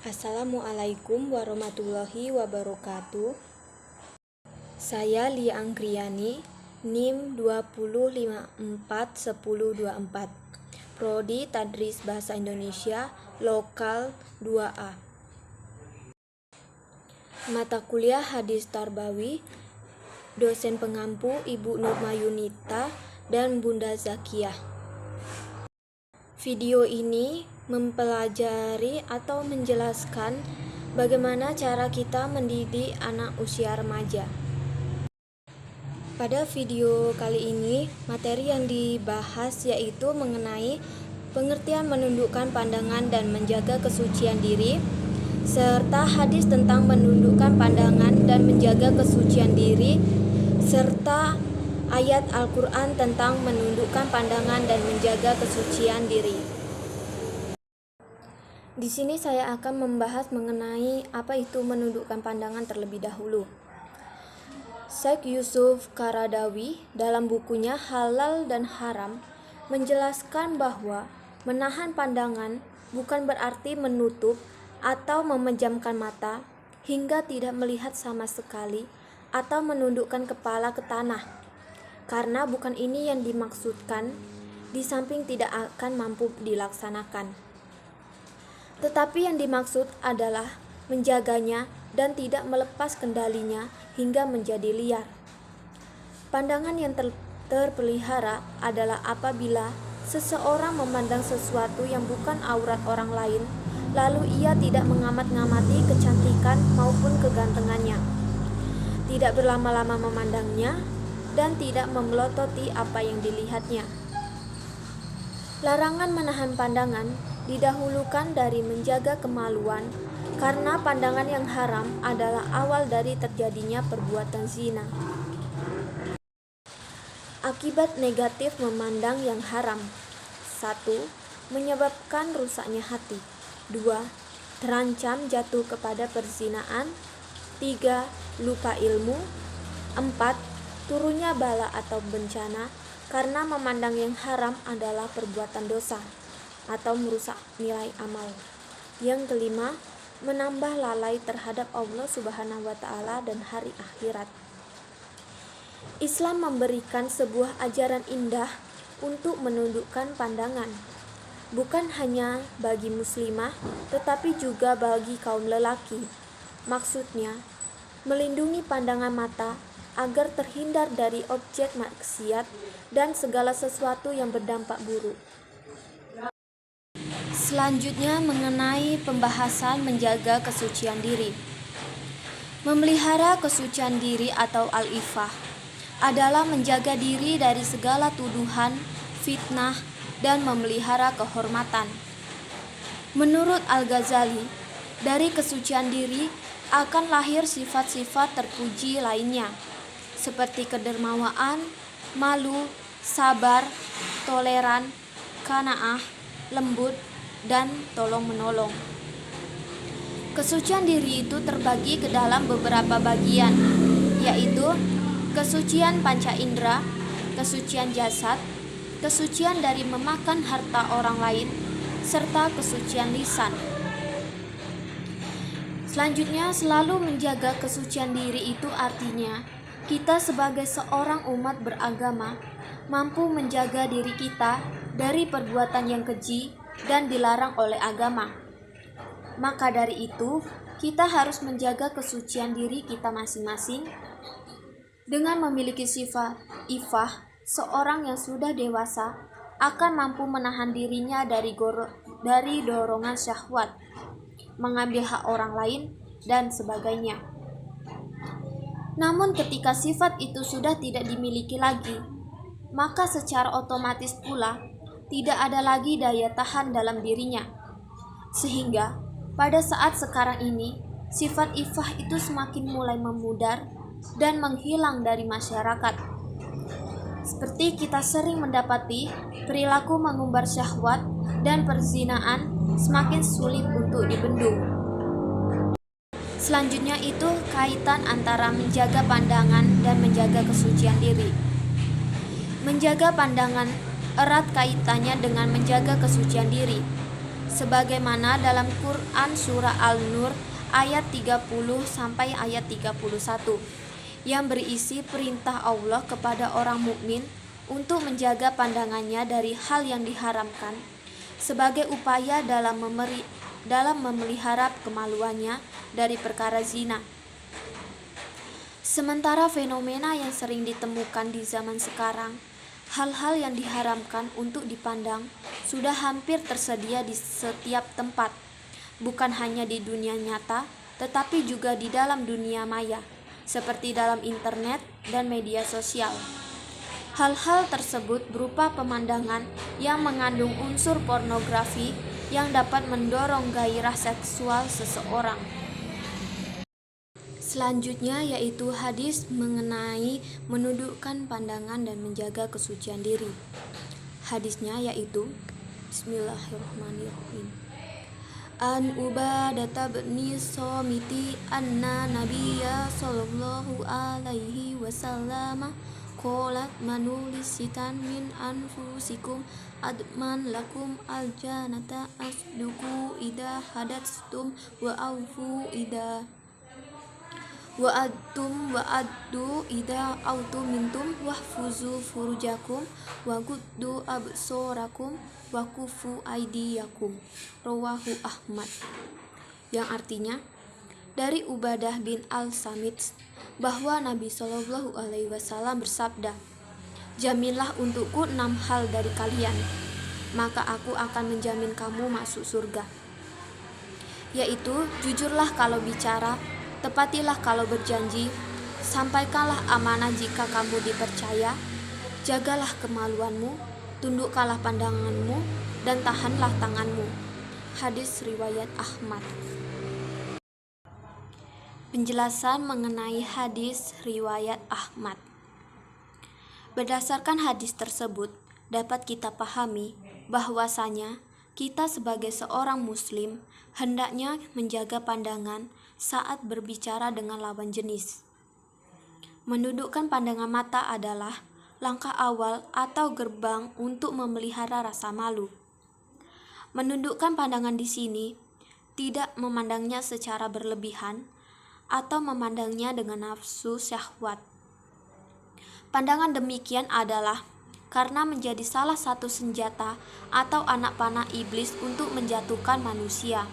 Assalamualaikum warahmatullahi wabarakatuh. Saya Lia Anggriani, NIM 20541024, Prodi Tadris Bahasa Indonesia, Lokal 2A. Mata kuliah Hadis Tarbawi, dosen pengampu Ibu Nurmayunita dan Bunda Zakiyah. Video ini mempelajari atau menjelaskan bagaimana cara kita mendidik anak usia remaja. Pada video kali ini, materi yang dibahas yaitu mengenai pengertian menundukkan pandangan dan menjaga kesucian diri, serta hadis tentang menundukkan pandangan dan menjaga kesucian diri, serta ayat Al-Quran tentang menundukkan pandangan dan menjaga kesucian diri. Di sini saya akan membahas mengenai apa itu menundukkan pandangan terlebih dahulu. Syekh Yusuf Qaradawi dalam bukunya Halal dan Haram menjelaskan bahwa menahan pandangan bukan berarti menutup atau memejamkan mata hingga tidak melihat sama sekali atau menundukkan kepala ke tanah. Karena bukan ini yang dimaksudkan, di samping tidak akan mampu dilaksanakan. Tetapi yang dimaksud adalah menjaganya dan tidak melepas kendalinya hingga menjadi liar. Pandangan yang terpelihara adalah apabila seseorang memandang sesuatu yang bukan aurat orang lain, lalu ia tidak mengamat-ngamati kecantikan maupun kegantengannya, tidak berlama-lama memandangnya, dan tidak memelototi apa yang dilihatnya. Larangan menahan pandangan didahulukan dari menjaga kemaluan, karena pandangan yang haram adalah awal dari terjadinya perbuatan zina. Akibat negatif memandang yang haram: 1. Menyebabkan rusaknya hati. 2. Terancam jatuh kepada perzinaan. 3. Lupa ilmu. 4. Turunnya bala atau bencana karena memandang yang haram adalah perbuatan dosa atau merusak nilai amal. Yang kelima, menambah lalai terhadap Allah Subhanahu wa Ta'ala dan hari akhirat. Islam memberikan sebuah ajaran indah untuk menundukkan pandangan, bukan hanya bagi muslimah, tetapi juga bagi kaum lelaki. Maksudnya, melindungi pandangan mata agar terhindar dari objek maksiat dan segala sesuatu yang berdampak buruk. Selanjutnya mengenai pembahasan menjaga kesucian diri. Memelihara kesucian diri atau al-ifah adalah menjaga diri dari segala tuduhan, fitnah, dan memelihara kehormatan. Menurut Al-Ghazali, dari kesucian diri akan lahir sifat-sifat terpuji lainnya, seperti kedermawaan, malu, sabar, toleran, qanaah, lembut, dan tolong-menolong. Kesucian diri itu terbagi ke dalam beberapa bagian, yaitu kesucian panca indera, kesucian jasad, kesucian dari memakan harta orang lain, serta kesucian lisan. Selanjutnya, selalu menjaga kesucian diri itu artinya kita sebagai seorang umat beragama mampu menjaga diri kita dari perbuatan yang keji dan dilarang oleh agama. Maka dari itu, kita harus menjaga kesucian diri kita masing-masing. Dengan memiliki sifat ifah, seorang yang sudah dewasa akan mampu menahan dirinya dari dorongan syahwat, mengambil hak orang lain, dan sebagainya. Namun ketika sifat itu sudah tidak dimiliki lagi, maka secara otomatis pula tidak ada lagi daya tahan dalam dirinya. Sehingga pada saat sekarang ini, sifat ifah itu semakin mulai memudar dan menghilang dari masyarakat. Seperti kita sering mendapati perilaku mengumbar syahwat dan perzinaan semakin sulit untuk dibendung. Selanjutnya itu kaitan antara menjaga pandangan dan menjaga kesucian diri. Menjaga pandangan erat kaitannya dengan menjaga kesucian diri. sebagaimana dalam Quran surah Al-Nur ayat 30 sampai ayat 31 yang berisi perintah Allah kepada orang mukmin untuk menjaga pandangannya dari hal yang diharamkan sebagai upaya dalam memelihara kemaluannya dari perkara zina. Sementara fenomena yang sering ditemukan di zaman sekarang, hal-hal yang diharamkan untuk dipandang sudah hampir tersedia di setiap tempat, bukan hanya di dunia nyata, tetapi juga di dalam dunia maya, seperti dalam internet dan media sosial. Hal-hal tersebut berupa pemandangan yang mengandung unsur pornografi yang dapat mendorong gairah seksual seseorang. Selanjutnya yaitu hadis mengenai menundukkan pandangan dan menjaga kesucian diri. Hadisnya yaitu Bismillahirrahmanirrahim. An Ubadah bin Samiti anna Nabiyya sallallahu alaihi wasallam qalat manulisitan min anfusikum adman lakum aljannata asduku idha hadatstum wa awfu idha wa'addu idha mintum wahfuzu furujakum wa guddu absorakum wa kufu aidiyakum. Rawahu Ahmad. Yang artinya, dari Ubadah bin Al-Samit bahwa Nabi Shallallahu alaihi wasallam bersabda, "Jaminlah untukku 6 hal dari kalian, maka aku akan menjamin kamu masuk surga." Yaitu, jujurlah kalau bicara, tepatilah kalau berjanji, sampaikanlah amanah jika kamu dipercaya, jagalah kemaluanmu, tundukkanlah pandanganmu, dan tahanlah tanganmu. Hadis riwayat Ahmad. Penjelasan mengenai hadis riwayat Ahmad. Berdasarkan hadis tersebut, dapat kita pahami bahwasanya kita sebagai seorang muslim hendaknya menjaga pandangan saat berbicara dengan lawan jenis. Menundukkan pandangan mata adalah langkah awal atau gerbang untuk memelihara rasa malu. Menundukkan pandangan di sini tidak memandangnya secara berlebihan atau memandangnya dengan nafsu syahwat. Pandangan demikian adalah karena menjadi salah satu senjata atau anak panah iblis untuk menjatuhkan manusia.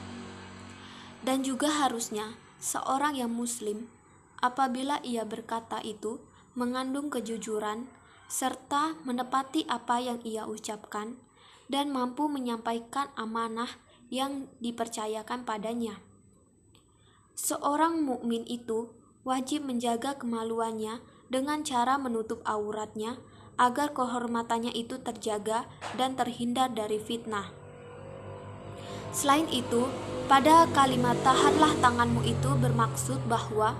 Dan juga harusnya seorang yang muslim, apabila ia berkata itu, mengandung kejujuran, serta menepati apa yang ia ucapkan, dan mampu menyampaikan amanah yang dipercayakan padanya. Seorang mukmin itu wajib menjaga kemaluannya dengan cara menutup auratnya, agar kehormatannya itu terjaga dan terhindar dari fitnah. Selain itu, pada kalimat tahanlah tanganmu itu bermaksud bahwa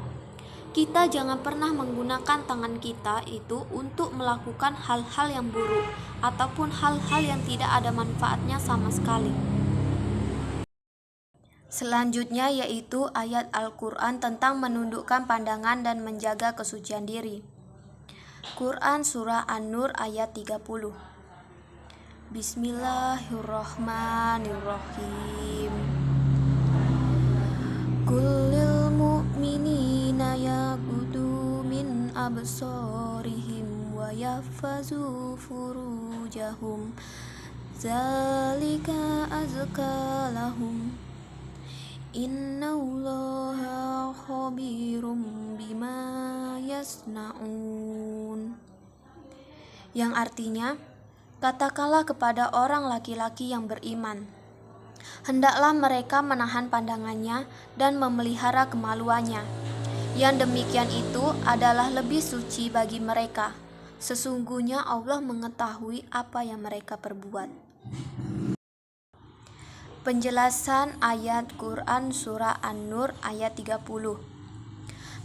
kita jangan pernah menggunakan tangan kita itu untuk melakukan hal-hal yang buruk ataupun hal-hal yang tidak ada manfaatnya sama sekali. Selanjutnya yaitu ayat Al-Quran tentang menundukkan pandangan dan menjaga kesucian diri. Quran surah An-Nur ayat 30. Bismillahirrahmanirrahim. Kullil mu'minina yaghuddu min absarihim wa yahfazu furujahum zalika azka lahum innallaha khabirum bima yasnaun. Yang artinya, katakanlah kepada orang laki-laki yang beriman, hendaklah mereka menahan pandangannya dan memelihara kemaluannya. Yang demikian itu adalah lebih suci bagi mereka. Sesungguhnya Allah mengetahui apa yang mereka perbuat. Penjelasan ayat Quran surah An-Nur ayat 30.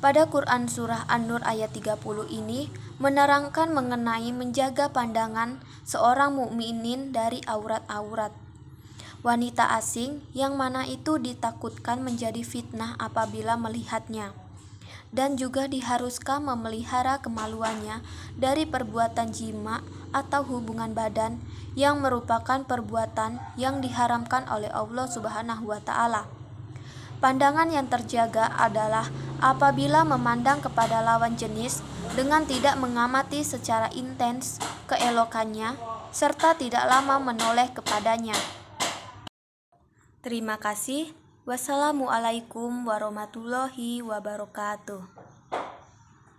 Pada Quran surah An-Nur ayat 30 ini menerangkan mengenai menjaga pandangan seorang mukminin dari aurat-aurat wanita asing yang mana itu ditakutkan menjadi fitnah apabila melihatnya, dan juga diharuskan memelihara kemaluannya dari perbuatan jima atau hubungan badan yang merupakan perbuatan yang diharamkan oleh Allah Subhanahu wa Ta'ala. Pandangan yang terjaga adalah apabila memandang kepada lawan jenis dengan tidak mengamati secara intens keelokannya serta tidak lama menoleh kepadanya. Terima kasih. Wassalamualaikum warahmatullahi wabarakatuh.